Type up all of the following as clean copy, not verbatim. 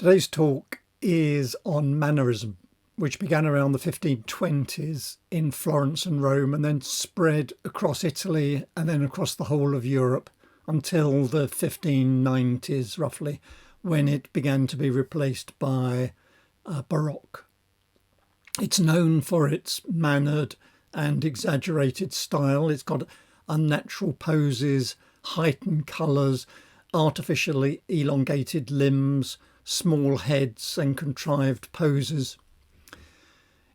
Today's talk is on Mannerism, which began around the 1520s in Florence and Rome and then spread across Italy and then across the whole of Europe until the 1590s, roughly, when it began to be replaced by Baroque. It's known for its mannered and exaggerated style. It's got unnatural poses, heightened colours, artificially elongated limbs, small heads and contrived poses.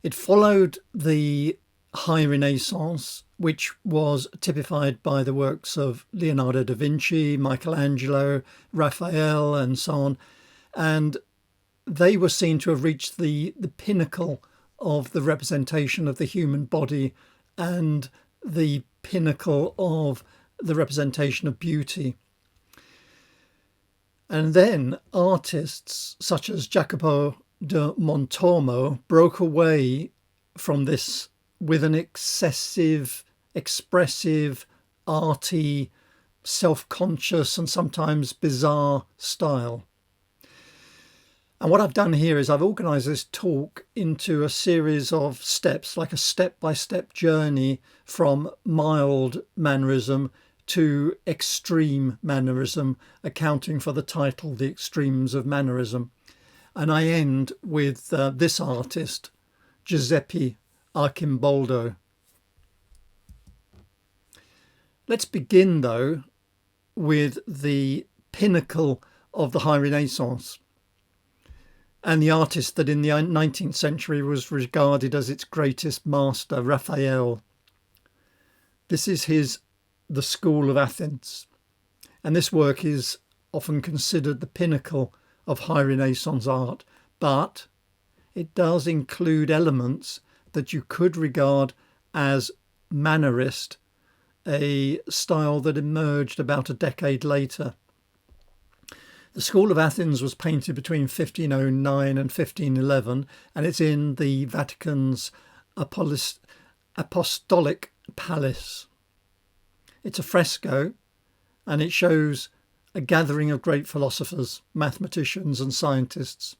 It followed the High Renaissance, which was typified by the works of Leonardo da Vinci, Michelangelo, Raphael and so on, and they were seen to have reached the pinnacle of the representation of the human body and the pinnacle of the representation of beauty. And then artists such as Jacopo da Pontormo broke away from this with an excessive, expressive, arty, self-conscious and sometimes bizarre style. And what I've done here is I've organised this talk into a series of steps, like a step-by-step journey from mild mannerism to extreme mannerism, accounting for the title, The Extremes of Mannerism. And I end with this artist, Giuseppe Arcimboldo. Let's begin, though, with the pinnacle of the High Renaissance and the artist that in the 19th century was regarded as its greatest master, Raphael. This is The School of Athens, and this work is often considered the pinnacle of High Renaissance art, but it does include elements that you could regard as Mannerist, a style that emerged about a decade later. The School of Athens was painted between 1509 and 1511, and it's in the Vatican's Apostolic Palace. It's a fresco, and it shows a gathering of great philosophers, mathematicians and scientists.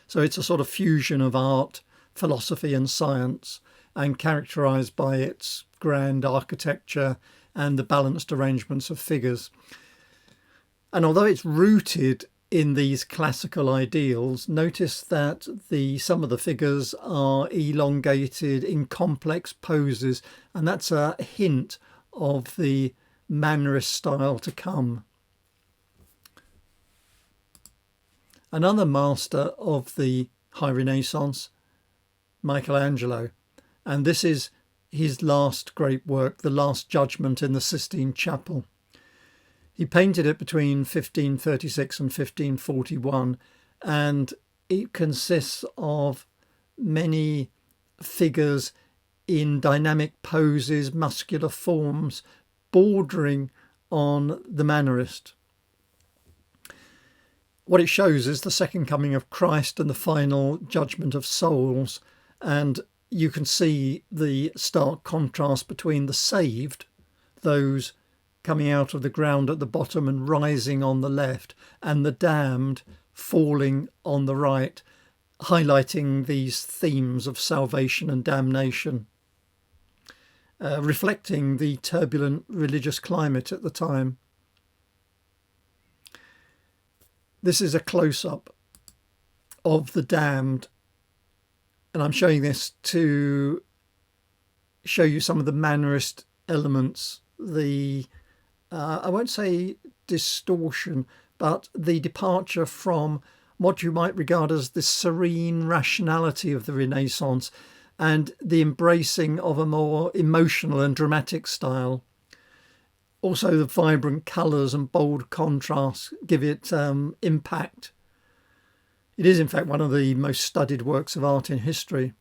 So it's a sort of fusion of art, philosophy and science, and characterised by its grand architecture and the balanced arrangements of figures. And although it's rooted in these classical ideals, notice that some of the figures are elongated in complex poses, and that's a hint of the Mannerist style to come. Another master of the High Renaissance, Michelangelo, and this is his last great work, The Last Judgment in the Sistine Chapel. He painted it between 1536 and 1541, and it consists of many figures in dynamic poses, muscular forms, bordering on the Mannerist. What it shows is the second coming of Christ and the final judgment of souls, and you can see the stark contrast between the saved, those coming out of the ground at the bottom and rising on the left, and the damned falling on the right, highlighting these themes of salvation and damnation, reflecting the turbulent religious climate at the time. This is a close-up of the damned, and I'm showing this to show you some of the Mannerist elements, I won't say distortion, but the departure from what you might regard as the serene rationality of the Renaissance and the embracing of a more emotional and dramatic style. Also, the vibrant colours and bold contrasts give it impact. It is, in fact, one of the most studied works of art in history.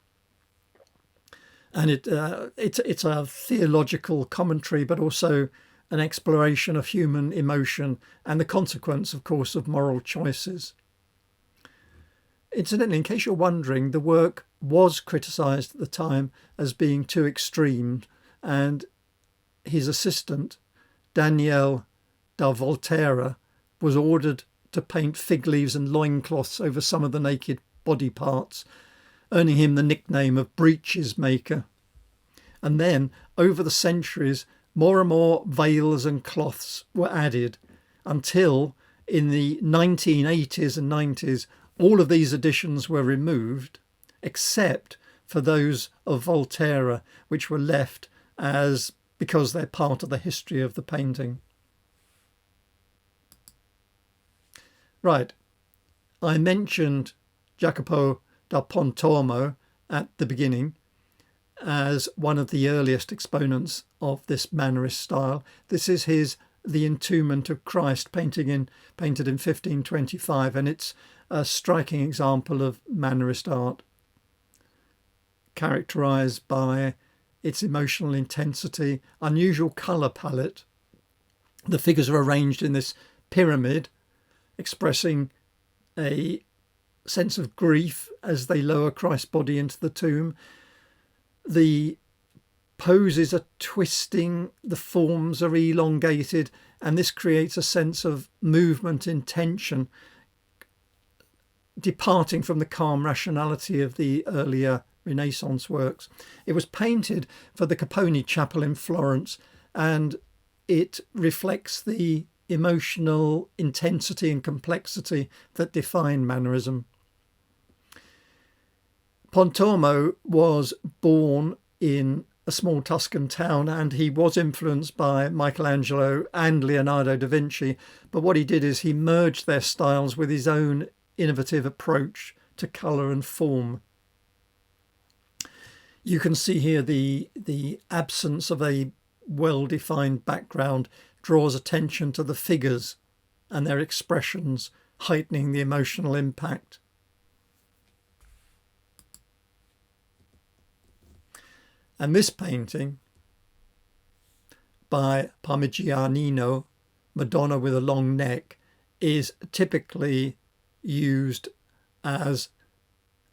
And it's a theological commentary, but also an exploration of human emotion and the consequence, of course, of moral choices. Incidentally, in case you're wondering, the work was criticised at the time as being too extreme, and his assistant, Daniele da Volterra, was ordered to paint fig leaves and loincloths over some of the naked body parts, earning him the nickname of breeches maker. And then, over the centuries, more and more veils and cloths were added until in the 1980s and 90s, all of these additions were removed, except for those of Volterra, which were left because they're part of the history of the painting. Right, I mentioned Jacopo da Pontormo at the beginning as one of the earliest exponents of this Mannerist style. This is The Entombment of Christ, painted in 1525, and it's a striking example of Mannerist art, characterised by its emotional intensity, unusual colour palette. The figures are arranged in this pyramid, expressing a sense of grief as they lower Christ's body into the tomb. The poses are twisting, the forms are elongated, and this creates a sense of movement in tension, departing from the calm rationality of the earlier Renaissance works. It was painted for the Capponi Chapel in Florence, and it reflects the emotional intensity and complexity that define Mannerism. Pontormo was born in a small Tuscan town, and he was influenced by Michelangelo and Leonardo da Vinci, but what he did is he merged their styles with his own innovative approach to colour and form. You can see here the absence of a well-defined background draws attention to the figures and their expressions, heightening the emotional impact. And this painting by Parmigianino, Madonna with a long neck, is typically used as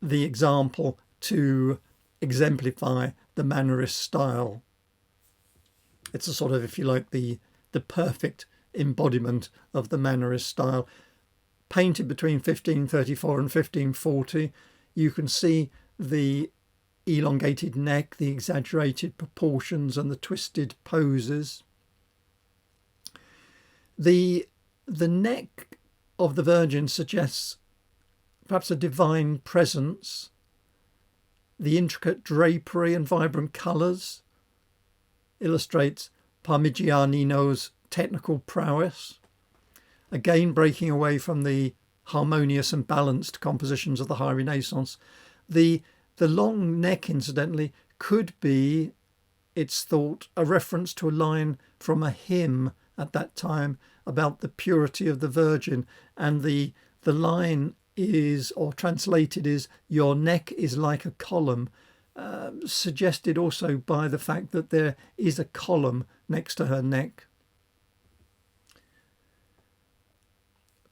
the example to exemplify the Mannerist style. It's a sort of, if you like, the perfect embodiment of the Mannerist style. Painted between 1534 and 1540, you can see the elongated neck, the exaggerated proportions and the twisted poses. The neck of the Virgin suggests perhaps a divine presence. The intricate drapery and vibrant colours illustrates Parmigianino's technical prowess, again breaking away from the harmonious and balanced compositions of the High Renaissance. The long neck, incidentally, could be, it's thought, a reference to a line from a hymn at that time about the purity of the Virgin, and the line is, or translated is, "Your neck is like a column," suggested also by the fact that there is a column next to her neck.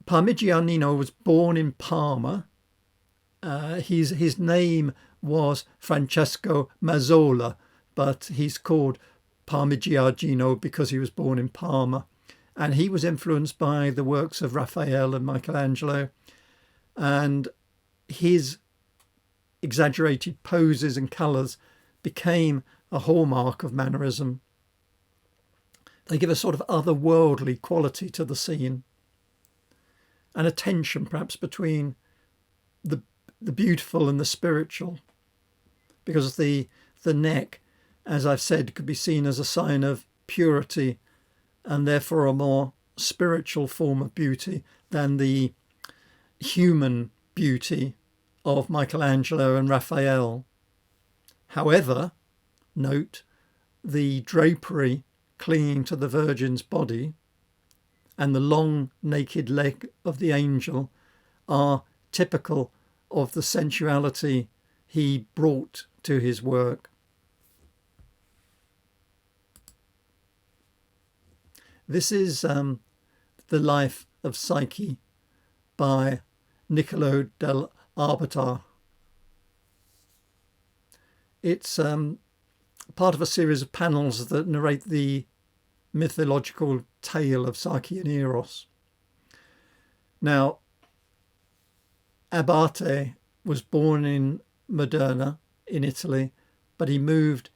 Parmigianino was born in Parma. His name was Francesco Mazzola, but he's called Parmigianino because he was born in Parma. And he was influenced by the works of Raphael and Michelangelo, and his exaggerated poses and colours became a hallmark of Mannerism. They give a sort of otherworldly quality to the scene, and a tension perhaps between the beautiful and the spiritual, because the neck, as I've said, could be seen as a sign of purity and therefore a more spiritual form of beauty than the human beauty of Michelangelo and Raphael. However, note the drapery clinging to the Virgin's body and the long naked leg of the angel are typical of the sensuality he brought to his work. This is The Life of Psyche by Niccolò dell'Arbiter. It's part of a series of panels that narrate the mythological tale of Psyche and Eros. Now, Abate was born in Modena in Italy, but he moved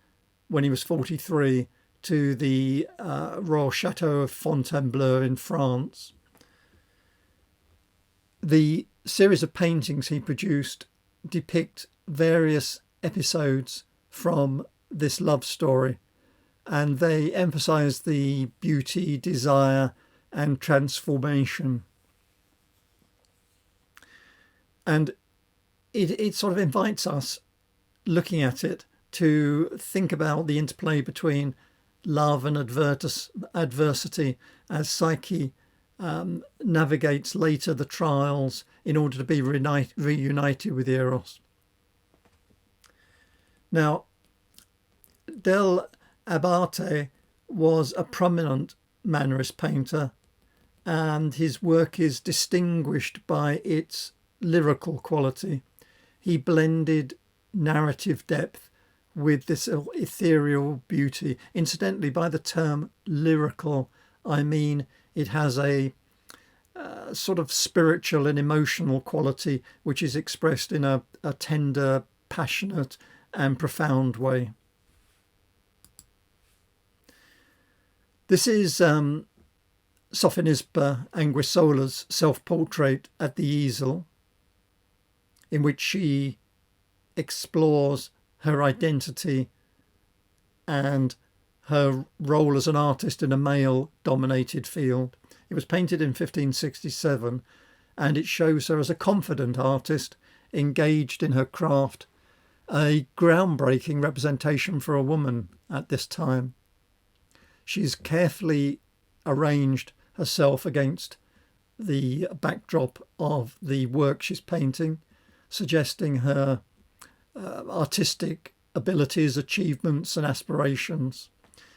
when he was 43 to the Royal Chateau of Fontainebleau in France. The series of paintings he produced depict various episodes from this love story, and they emphasize the beauty, desire, and transformation. And it sort of invites us, looking at it, to think about the interplay between love and adversity as Psyche navigates later the trials in order to be reunited with Eros. Now, Del Abate was a prominent Mannerist painter, and his work is distinguished by its lyrical quality. He blended narrative depth with this ethereal beauty. Incidentally, by the term lyrical, I mean it has a sort of spiritual and emotional quality which is expressed in a tender, passionate and profound way. This is Sofonisba Anguissola's self-portrait at the easel, in which she explores her identity and her role as an artist in a male-dominated field. It was painted in 1567, and it shows her as a confident artist engaged in her craft, a groundbreaking representation for a woman at this time. She's carefully arranged herself against the backdrop of the work she's painting, suggesting her artistic abilities, achievements and aspirations.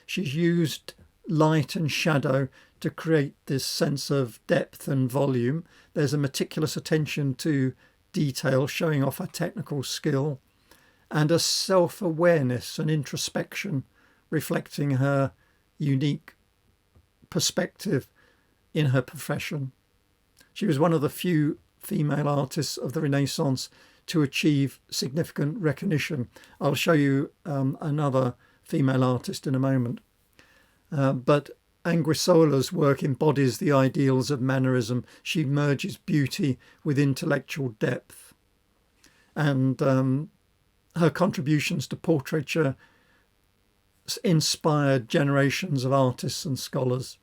She's used light and shadow to create this sense of depth and volume. There's a meticulous attention to detail, showing off her technical skill, and a self-awareness and introspection, reflecting her unique perspective in her profession. She was one of the few female artists of the Renaissance to achieve significant recognition. I'll show you another female artist in a moment. But Anguissola's work embodies the ideals of Mannerism. She merges beauty with intellectual depth. And her contributions to portraiture inspired generations of artists and scholars.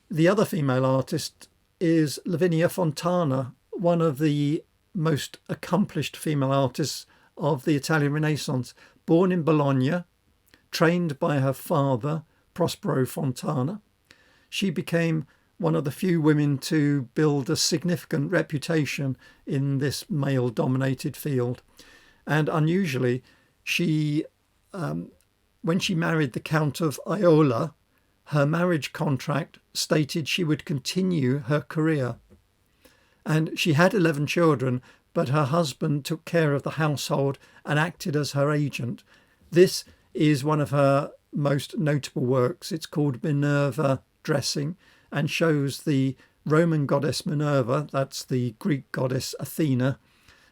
The other female artist is Lavinia Fontana, one of the most accomplished female artists of the Italian Renaissance. Born in Bologna, trained by her father, Prospero Fontana, she became one of the few women to build a significant reputation in this male-dominated field. And unusually, she, when she married the Count of Aiola, her marriage contract stated she would continue her career. And she had 11 children, but her husband took care of the household and acted as her agent. This is one of her most notable works. It's called Minerva Dressing, and shows the Roman goddess Minerva, that's the Greek goddess Athena,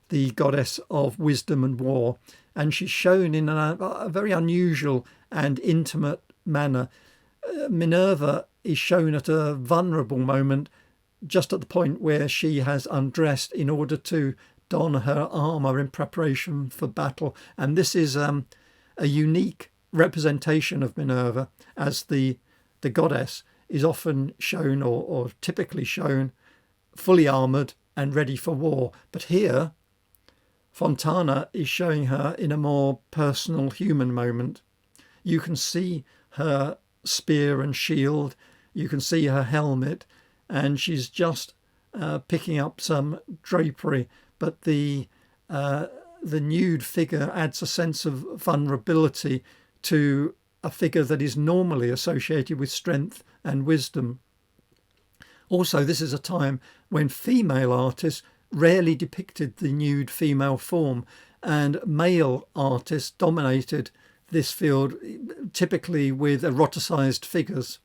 the goddess of wisdom and war. And she's shown in a very unusual and intimate manner. Minerva is shown at a vulnerable moment, just at the point where she has undressed in order to don her armour in preparation for battle. And this is a unique representation of Minerva, as the goddess is often shown or typically shown fully armoured and ready for war. But here, Fontana is showing her in a more personal human moment. You can see her spear and shield, you can see her helmet, and she's just picking up some drapery, but the nude figure adds a sense of vulnerability to a figure that is normally associated with strength and wisdom. Also, this is a time when female artists rarely depicted the nude female form, and male artists dominated this field, typically with eroticized figures.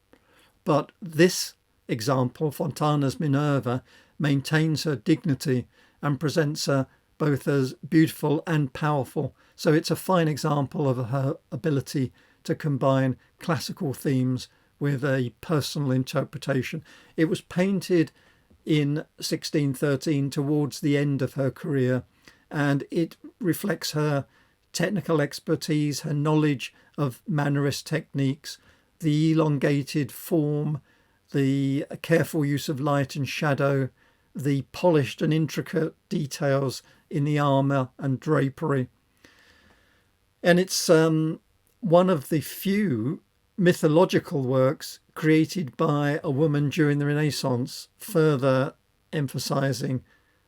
But this example, Fontana's Minerva, maintains her dignity and presents her both as beautiful and powerful. So it's a fine example of her ability to combine classical themes with a personal interpretation. It was painted in 1613 towards the end of her career, and it reflects her technical expertise, her knowledge of Mannerist techniques, the elongated form, the careful use of light and shadow, the polished and intricate details in the armour and drapery. And it's one of the few mythological works created by a woman during the Renaissance, further emphasising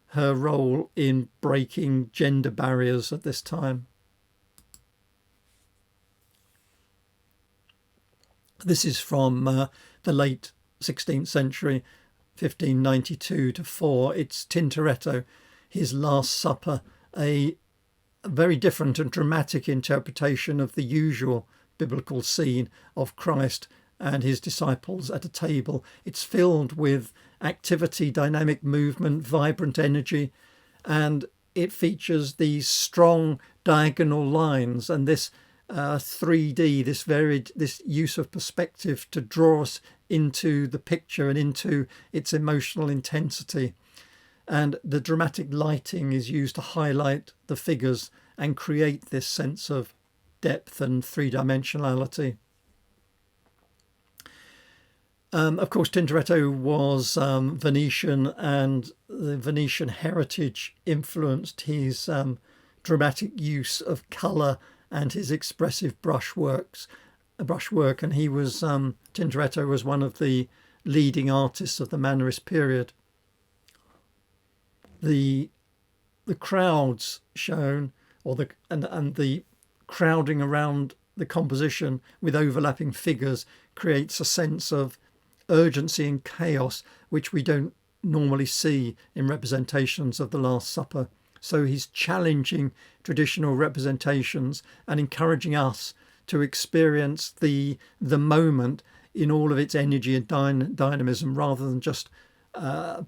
her role in breaking gender barriers at this time. This is from the late 16th century, 1592 to 4. It's Tintoretto, his Last Supper, a very different and dramatic interpretation of the usual biblical scene of Christ and his disciples at a table. It's filled with activity, dynamic movement, vibrant energy, and it features these strong diagonal lines and this 3D, this use of perspective to draw us into the picture and into its emotional intensity. And the dramatic lighting is used to highlight the figures and create this sense of depth and three-dimensionality. Of course, Tintoretto was Venetian, and the Venetian heritage influenced his dramatic use of colour and his expressive brushwork. And he was Tintoretto was one of the leading artists of the Mannerist period. The crowds shown, or the crowding around the composition with overlapping figures, creates a sense of urgency and chaos which we don't normally see in representations of the Last Supper. So he's challenging traditional representations and encouraging us to experience the moment in all of its energy and dynamism, rather than just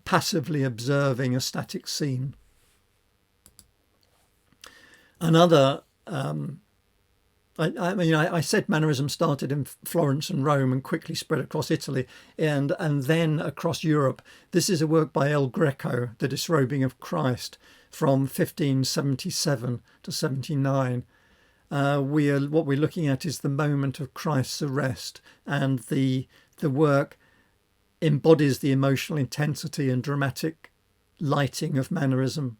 passively observing a static scene. Another, I said Mannerism started in Florence and Rome and quickly spread across Italy and then across Europe. This is a work by El Greco, The Disrobing of Christ, from 1577 to 79. What we're looking at is the moment of Christ's arrest, and the work embodies the emotional intensity and dramatic lighting of Mannerism.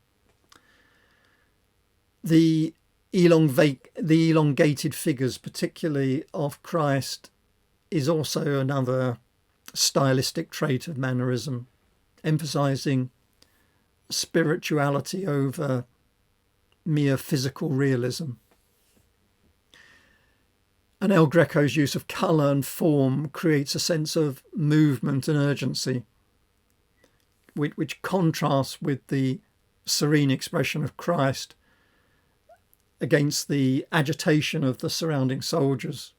The elongated figures, particularly of Christ, is also another stylistic trait of Mannerism, emphasising spirituality over mere physical realism. And El Greco's use of colour and form creates a sense of movement and urgency, which contrasts with the serene expression of Christ against the agitation of the surrounding soldiers.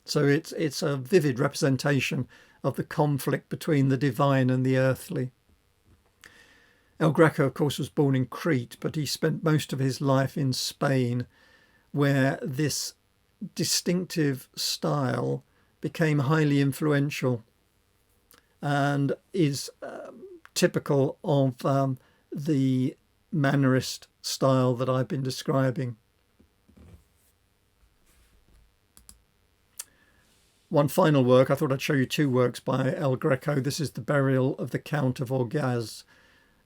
So it's a vivid representation of the conflict between the divine and the earthly. El Greco, of course, was born in Crete, but he spent most of his life in Spain, where this distinctive style became highly influential and is typical of the Mannerist style that I've been describing. One final work, I thought I'd show you two works by El Greco. This is The Burial of the Count of Orgaz.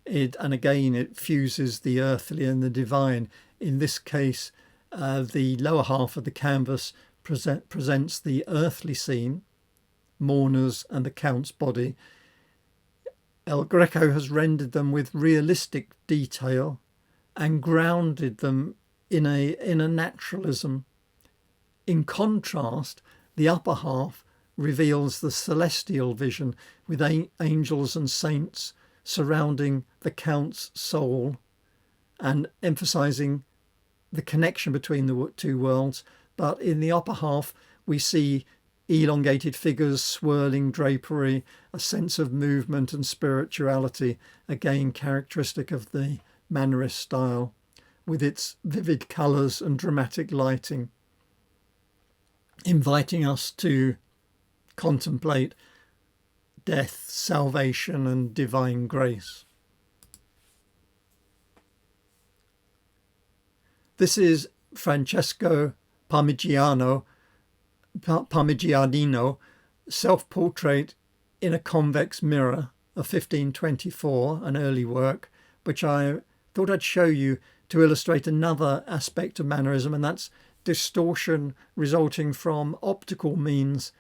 And again, it fuses the earthly and the divine. In this case, the lower half of the canvas presents the earthly scene, mourners and the Count's body. El Greco has rendered them with realistic detail and grounded them in a naturalism. In contrast, the upper half reveals the celestial vision with angels and saints surrounding the Count's soul and emphasising the connection between the two worlds. But in the upper half, we see elongated figures, swirling drapery, a sense of movement and spirituality, again characteristic of the Mannerist style, with its vivid colours and dramatic lighting, inviting us to contemplate death, salvation and divine grace. This is Francesco Parmigianino, self-portrait in a convex mirror of 1524, an early work, which I thought I'd show you to illustrate another aspect of Mannerism, and that's distortion resulting from optical means,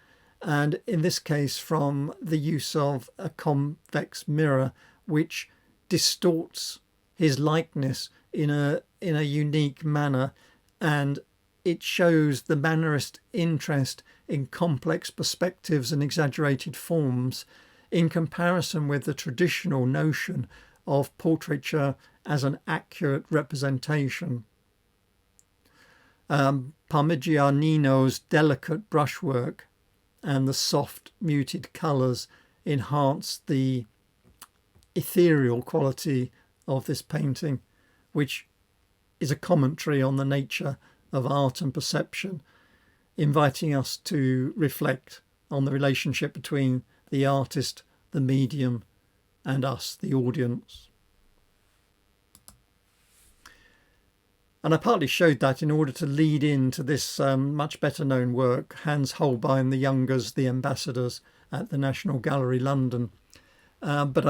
and in this case from the use of a convex mirror which distorts his likeness in a unique manner, and it shows the Mannerist interest in complex perspectives and exaggerated forms in comparison with the traditional notion of portraiture as an accurate representation. Parmigianino's delicate brushwork and the soft muted colours enhance the ethereal quality of this painting, which is a commentary on the nature of art and perception, inviting us to reflect on the relationship between the artist, the medium, and us, the audience. And I partly showed that in order to lead into this much better known work, Hans Holbein the Younger's The Ambassadors at the National Gallery, London. But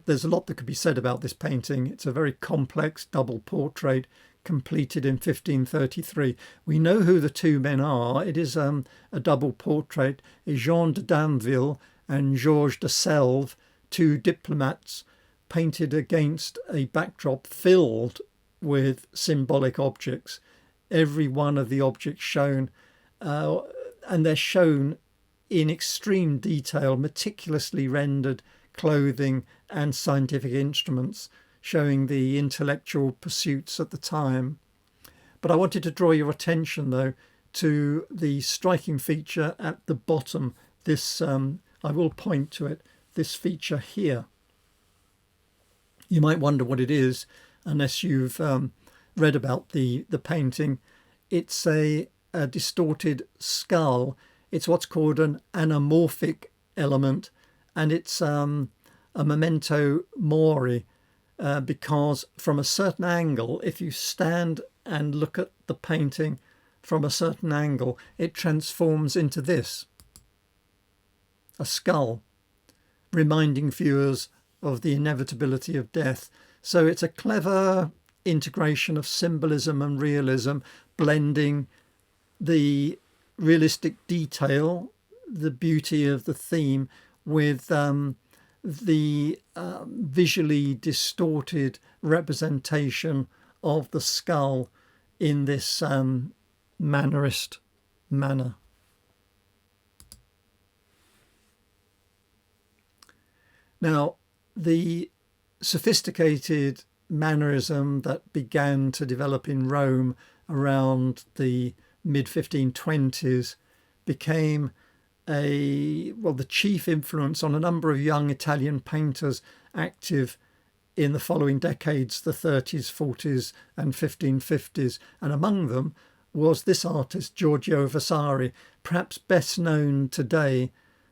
there's a lot that could be said about this painting. It's a very complex double portrait completed in 1533. We know who the two men are. It is a double portrait. Jean de Damville and Georges de Selve, two diplomats, painted against a backdrop filled with symbolic objects. Every one of the objects shown, and they're shown in extreme detail, meticulously rendered clothing and scientific instruments, showing the intellectual pursuits at the time. But I wanted to draw your attention, though, to the striking feature at the bottom. This, I will point to it, this feature here. You might wonder what it is, unless you've read about the painting. It's a distorted skull. It's what's called an anamorphic element, and it's a memento mori, because from a certain angle, if you stand and look at the painting from a certain angle, it transforms into this, a skull, reminding viewers of the inevitability of death. So it's a clever integration of symbolism and realism, blending the realistic detail, the beauty of the theme, with the visually distorted representation of the skull in this Mannerist manner. Now, the sophisticated Mannerism that began to develop in Rome around the mid-1520s became the chief influence on a number of young Italian painters active in the following decades, the 30s, 40s and 1550s. And among them was this artist, Giorgio Vasari, perhaps best known today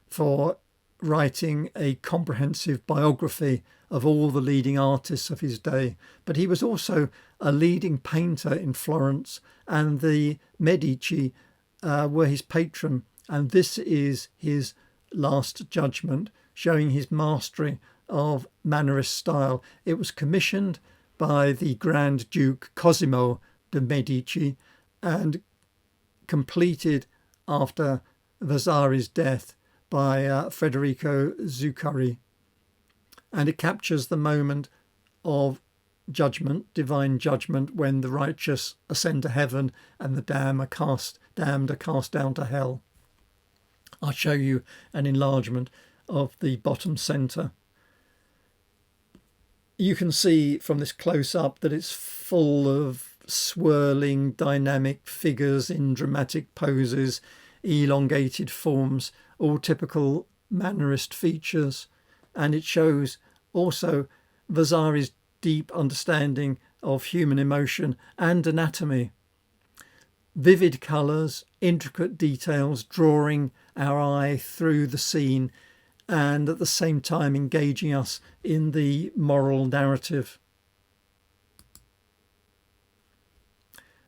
for writing a comprehensive biography of all the leading artists of his day. But he was also a leading painter in Florence, and the Medici were his patron. And this is his Last Judgment, showing his mastery of Mannerist style. It was commissioned by the Grand Duke Cosimo de' Medici and completed after Vasari's death by Federico Zuccari. And it captures the moment of judgment, divine judgment, when the righteous ascend to heaven and the damned are cast down to hell. I'll show you an enlargement of the bottom centre. You can see from this close-up that it's full of swirling dynamic figures in dramatic poses. elongated forms, all typical Mannerist features. And it shows also Vasari's deep understanding of human emotion and anatomy. Vivid colours, intricate details, drawing our eye through the scene and at the same time engaging us in the moral narrative.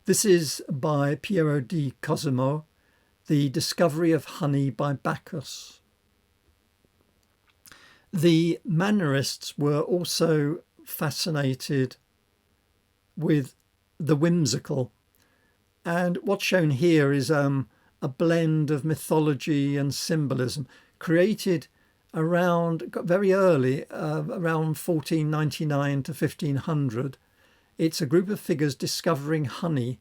This is by Piero di Cosimo, The Discovery of Honey by Bacchus. The Mannerists were also fascinated with the whimsical, and what's shown here is a blend of mythology and symbolism created around very early, around 1499 to 1500. It's a group of figures discovering honey,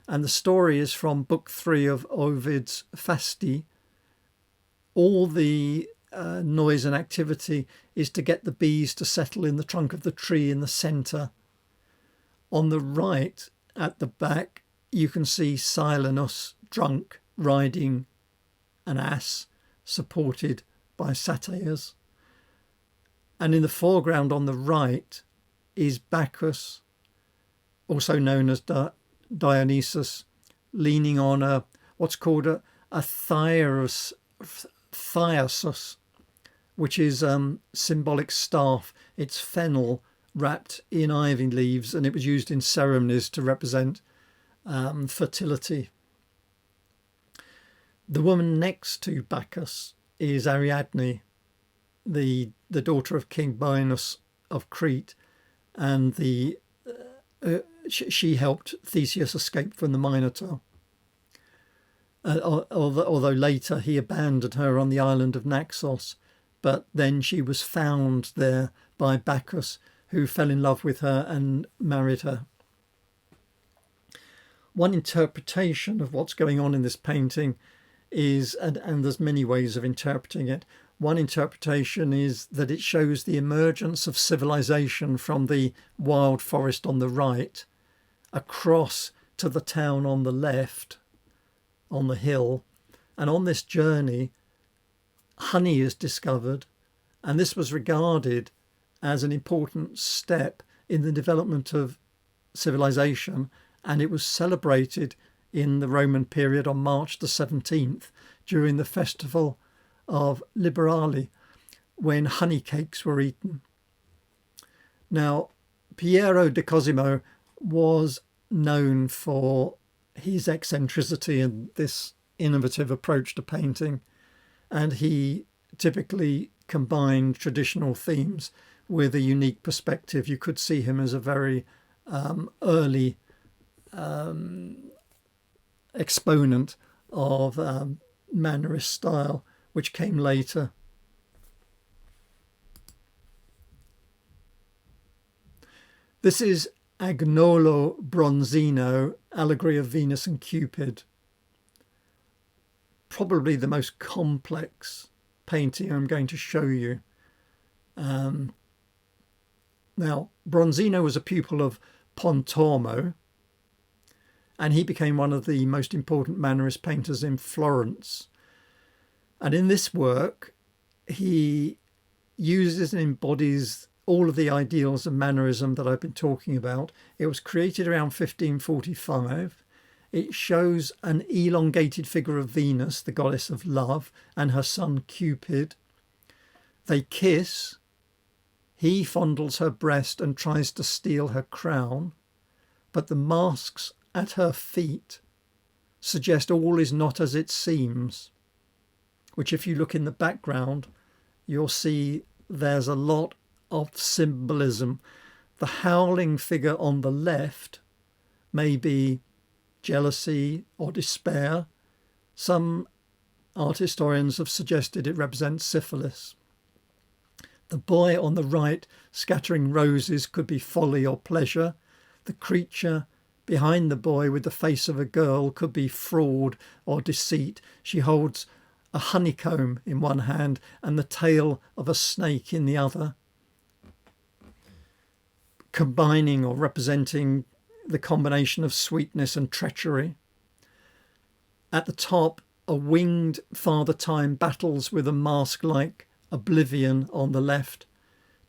and the story is from Book 3 of Ovid's Fasti. All the noise and activity is to get the bees to settle in the trunk of the tree in the centre. On the right, at the back, you can see Silenus drunk, riding an ass, supported by satyrs. And in the foreground on the right is Bacchus, also known as Dionysus, leaning on what's called a thyrsus, which is symbolic staff. It's fennel wrapped in ivy leaves, and it was used in ceremonies to represent fertility. The woman next to Bacchus is Ariadne, the daughter of King Minos of Crete, and she helped Theseus escape from the Minotaur. Although later he abandoned her on the island of Naxos, but then she was found there by Bacchus, who fell in love with her and married her. One interpretation of what's going on in this painting is, and there's many ways of interpreting it, one interpretation is that it shows the emergence of civilization from the wild forest on the right, across to the town on the left, on the hill. And on this journey, honey is discovered, and this was regarded as an important step in the development of civilization, and it was celebrated in the Roman period on March the 17th during the festival of Liberali, when honey cakes were eaten. Now, Piero di Cosimo was known for his eccentricity and this innovative approach to painting, and he typically combined traditional themes with a unique perspective. You could see him as a very early exponent of Mannerist style, which came later. This is Agnolo Bronzino, Allegory of Venus and Cupid. Probably the most complex painting I'm going to show you. Now, Bronzino was a pupil of Pontormo, and he became one of the most important Mannerist painters in Florence. And in this work, he uses and embodies all of the ideals of Mannerism that I've been talking about. It was created around 1545. It shows an elongated figure of Venus, the goddess of love, and her son Cupid. They kiss. He fondles her breast and tries to steal her crown, but the masks at her feet suggest all is not as it seems, which if you look in the background, you'll see there's a lot of symbolism. The howling figure on the left may be jealousy or despair. Some art historians have suggested it represents syphilis. The boy on the right scattering roses could be folly or pleasure. The creature behind the boy with the face of a girl could be fraud or deceit. She holds a honeycomb in one hand and the tail of a snake in the other, combining or representing the combination of sweetness and treachery. At the top a winged Father Time battles with a mask-like oblivion on the left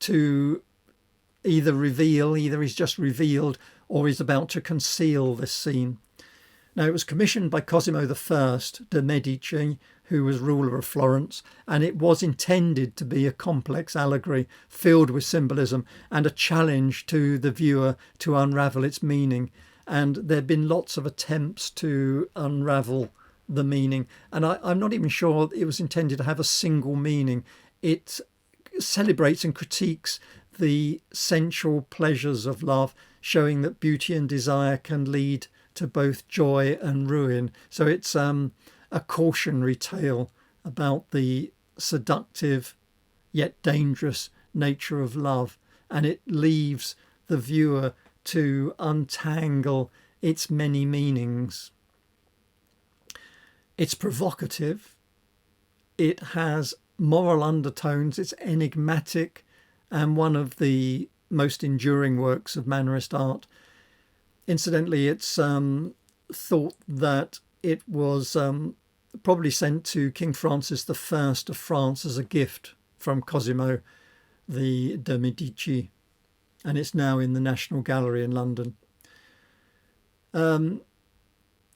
to either he's just revealed or he's about to conceal this scene. Now, it was commissioned by Cosimo I de' Medici, who was ruler of Florence, and it was intended to be a complex allegory filled with symbolism and a challenge to the viewer to unravel its meaning. And there have been lots of attempts to unravel the meaning. And I'm not even sure it was intended to have a single meaning. It celebrates and critiques the sensual pleasures of love, showing that beauty and desire can lead to both joy and ruin. So it's a cautionary tale about the seductive yet dangerous nature of love, and it leaves the viewer to untangle its many meanings. It's provocative, it has moral undertones, it's enigmatic, and one of the most enduring works of Mannerist art. Incidentally, it's thought that it was probably sent to King Francis I of France as a gift from Cosimo the de' Medici, and it's now in the National Gallery in London.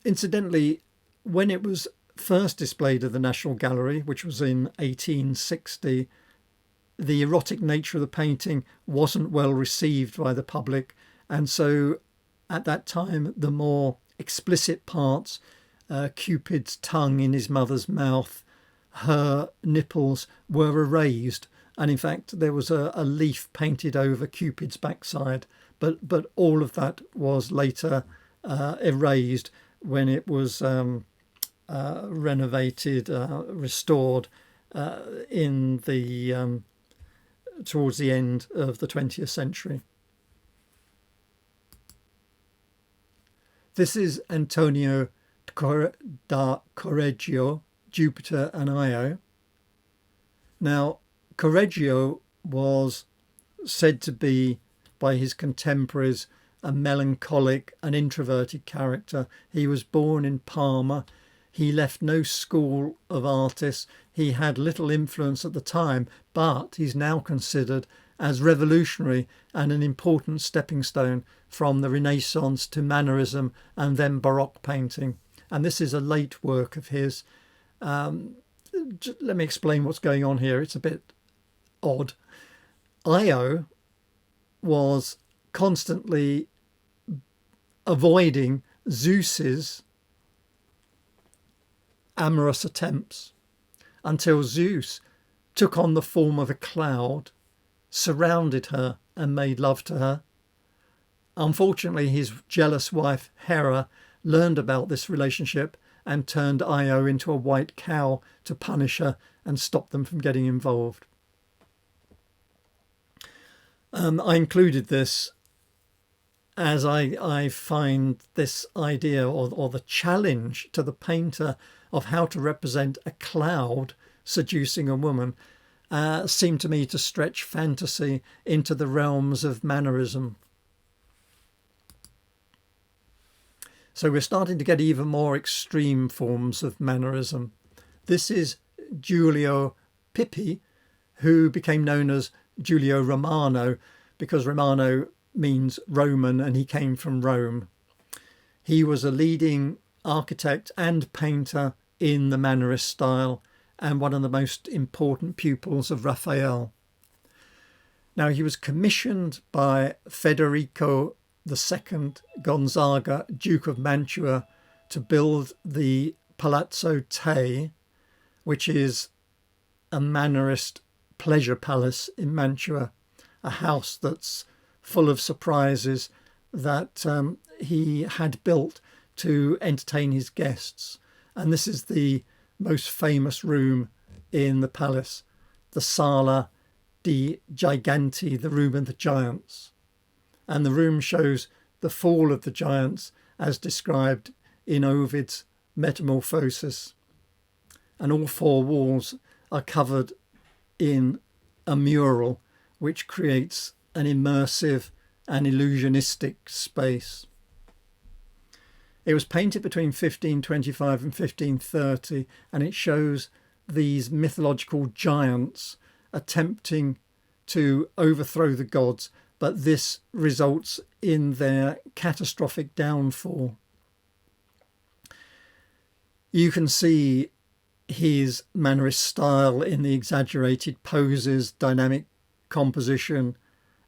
Incidentally, when it was first displayed at the National Gallery, which was in 1860, the erotic nature of the painting wasn't well received by the public, and so at that time the more explicit parts, Cupid's tongue in his mother's mouth, her nipples, were erased, and in fact there was a leaf painted over Cupid's backside, but all of that was later erased when it was renovated, restored in the towards the end of the 20th century. This is Antonio da Correggio, Jupiter and Io. Now, Correggio was said to be, by his contemporaries, a melancholic and introverted character. He was born in Parma. He left no school of artists. He had little influence at the time, but he's now considered as revolutionary and an important stepping stone from the Renaissance to Mannerism and then Baroque painting. And this is a late work of his. Let me explain what's going on here. It's a bit odd. Io was constantly avoiding Zeus's amorous attempts until Zeus took on the form of a cloud, surrounded her and made love to her. Unfortunately, his jealous wife Hera learned about this relationship and turned Io into a white cow to punish her and stop them from getting involved. I included this as I find this idea or the challenge to the painter of how to represent a cloud seducing a woman seemed to me to stretch fantasy into the realms of mannerism. So we're starting to get even more extreme forms of mannerism. This is Giulio Pippi, who became known as Giulio Romano because Romano means Roman and he came from Rome. He was a leading architect and painter in the Mannerist style and one of the most important pupils of Raphael. Now, he was commissioned by Federico II Gonzaga, Duke of Mantua, to build the Palazzo Te, which is a Mannerist pleasure palace in Mantua, a house that's full of surprises that he had built to entertain his guests. And this is the most famous room in the palace, the Sala di Giganti, the room of the giants. And the room shows the fall of the giants as described in Ovid's Metamorphosis. And all four walls are covered in a mural which creates an immersive and illusionistic space. It was painted between 1525 and 1530, and it shows these mythological giants attempting to overthrow the gods, but this results in their catastrophic downfall. You can see his Mannerist style in the exaggerated poses, dynamic composition,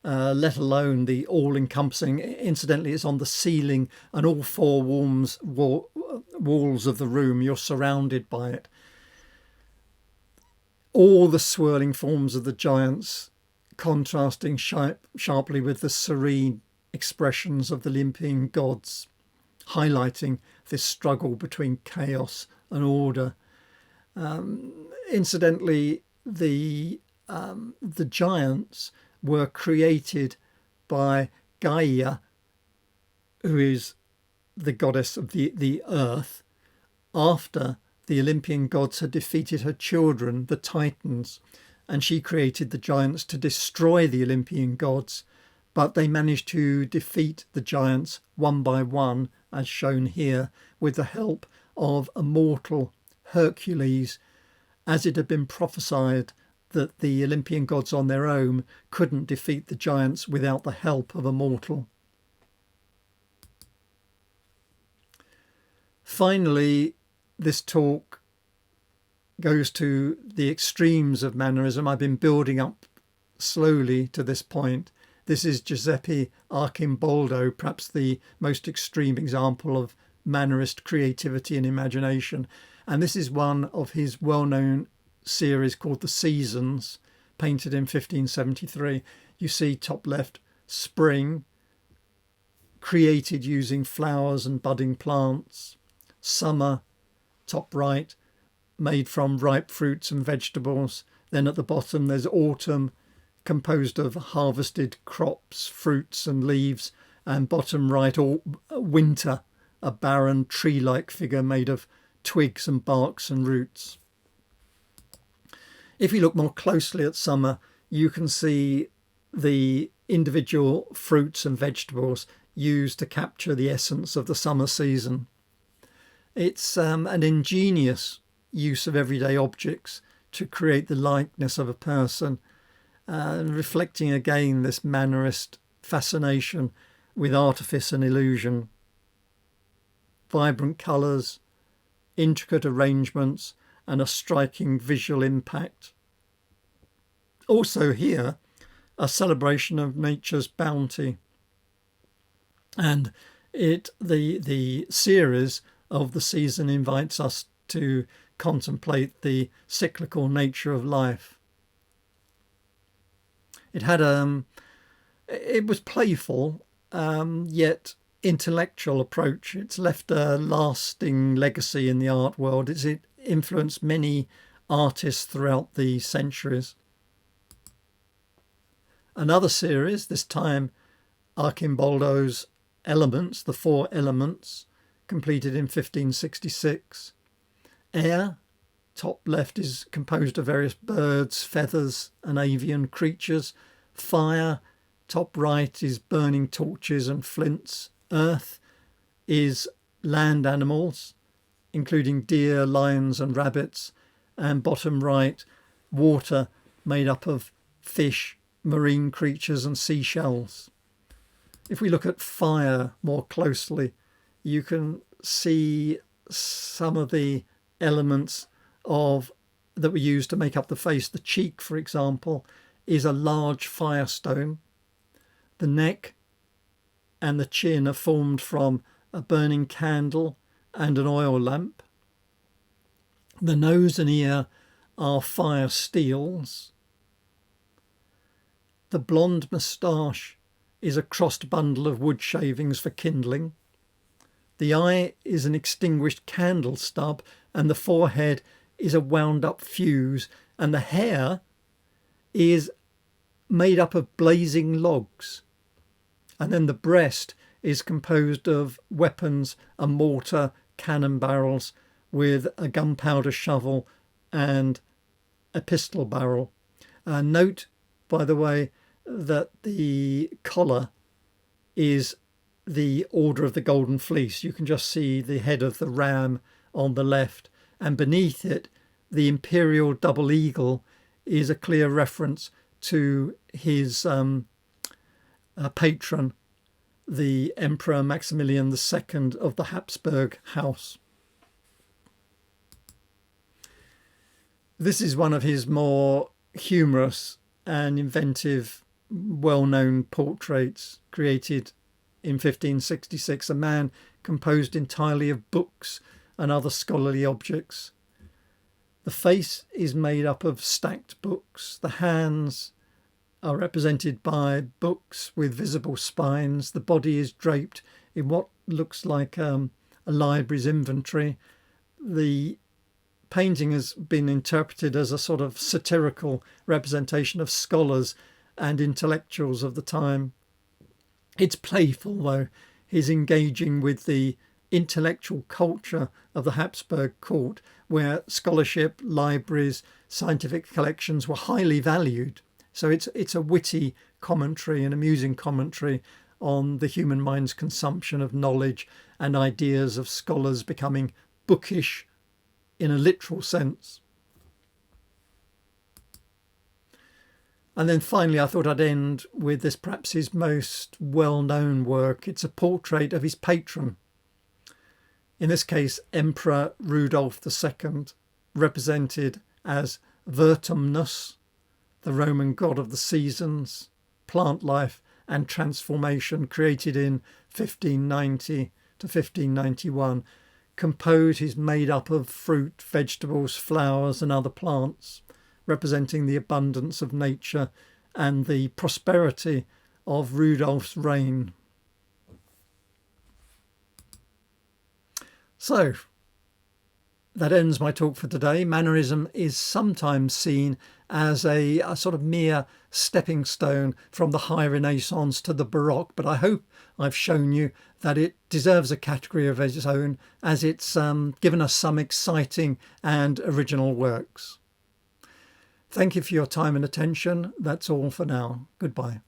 let alone the all-encompassing. Incidentally, it's on the ceiling and all four walls of the room. You're surrounded by it. All the swirling forms of the giants contrasting sharply with the serene expressions of the Olympian gods, highlighting this struggle between chaos and order. Incidentally, the giants were created by Gaia, who is the goddess of the earth, after the Olympian gods had defeated her children, the Titans, and she created the giants to destroy the Olympian gods, but they managed to defeat the giants one by one, as shown here, with the help of a mortal Hercules, as it had been prophesied that the Olympian gods on their own couldn't defeat the giants without the help of a mortal. Finally, this talk goes to the extremes of Mannerism. I've been building up slowly to this point. This is Giuseppe Arcimboldo, perhaps the most extreme example of Mannerist creativity and imagination. And this is one of his well-known series called The Seasons, painted in 1573. You see top left, spring, created using flowers and budding plants. Summer, top right, made from ripe fruits and vegetables. Then at the bottom there's autumn, composed of harvested crops, fruits and leaves. And bottom right, all winter, a barren tree-like figure made of twigs and barks and roots. If you look more closely at summer, you can see the individual fruits and vegetables used to capture the essence of the summer season. It's an ingenious use of everyday objects to create the likeness of a person, reflecting again this Mannerist fascination with artifice and illusion. Vibrant colours, intricate arrangements, and a striking visual impact. Also here, a celebration of nature's bounty. And the series of the season invites us to contemplate the cyclical nature of life. It was playful, yet intellectual approach. It's left a lasting legacy in the art world. It influenced many artists throughout the centuries. Another series, this time Arcimboldo's Elements, the Four Elements, completed in 1566. Air, top left, is composed of various birds, feathers and avian creatures. Fire, top right, is burning torches and flints. Earth is land animals, including deer, lions and rabbits. And bottom right, water, made up of fish, marine creatures and seashells. If we look at fire more closely, you can see some of the elements that were used to make up the face. The cheek, for example, is a large firestone. The neck and the chin are formed from a burning candle and an oil lamp. The nose and ear are fire steels. The blonde moustache is a crossed bundle of wood shavings for kindling. The eye is an extinguished candle stub, and the forehead is a wound-up fuse, and the hair is made up of blazing logs. And then the breast is composed of weapons, a mortar, cannon barrels, with a gunpowder shovel and a pistol barrel. Note, by the way, that the collar is the Order of the Golden Fleece. You can just see the head of the ram on the left, and beneath it, the imperial double eagle is a clear reference to his patron, the Emperor Maximilian II of the Habsburg house. This is one of his more humorous and inventive, well-known portraits, created in 1566, a man composed entirely of books and other scholarly objects. The face is made up of stacked books. The hands are represented by books with visible spines. The body is draped in what looks like a library's inventory. The painting has been interpreted as a sort of satirical representation of scholars and intellectuals of the time. It's playful, though. He's engaging with the intellectual culture of the Habsburg court, where scholarship, libraries, scientific collections were highly valued. So it's a witty commentary, an amusing commentary on the human mind's consumption of knowledge and ideas of scholars becoming bookish in a literal sense. And then finally, I thought I'd end with this, perhaps his most well-known work. It's a portrait of his patron. In this case, Emperor Rudolph II, represented as Vertumnus, the Roman god of the seasons, plant life and transformation, created in 1590 to 1591. Composed is made up of fruit, vegetables, flowers and other plants, representing the abundance of nature and the prosperity of Rudolph's reign. So, that ends my talk for today. Mannerism is sometimes seen as a sort of mere stepping stone from the High Renaissance to the Baroque, but I hope I've shown you that it deserves a category of its own, as it's given us some exciting and original works. Thank you for your time and attention. That's all for now. Goodbye.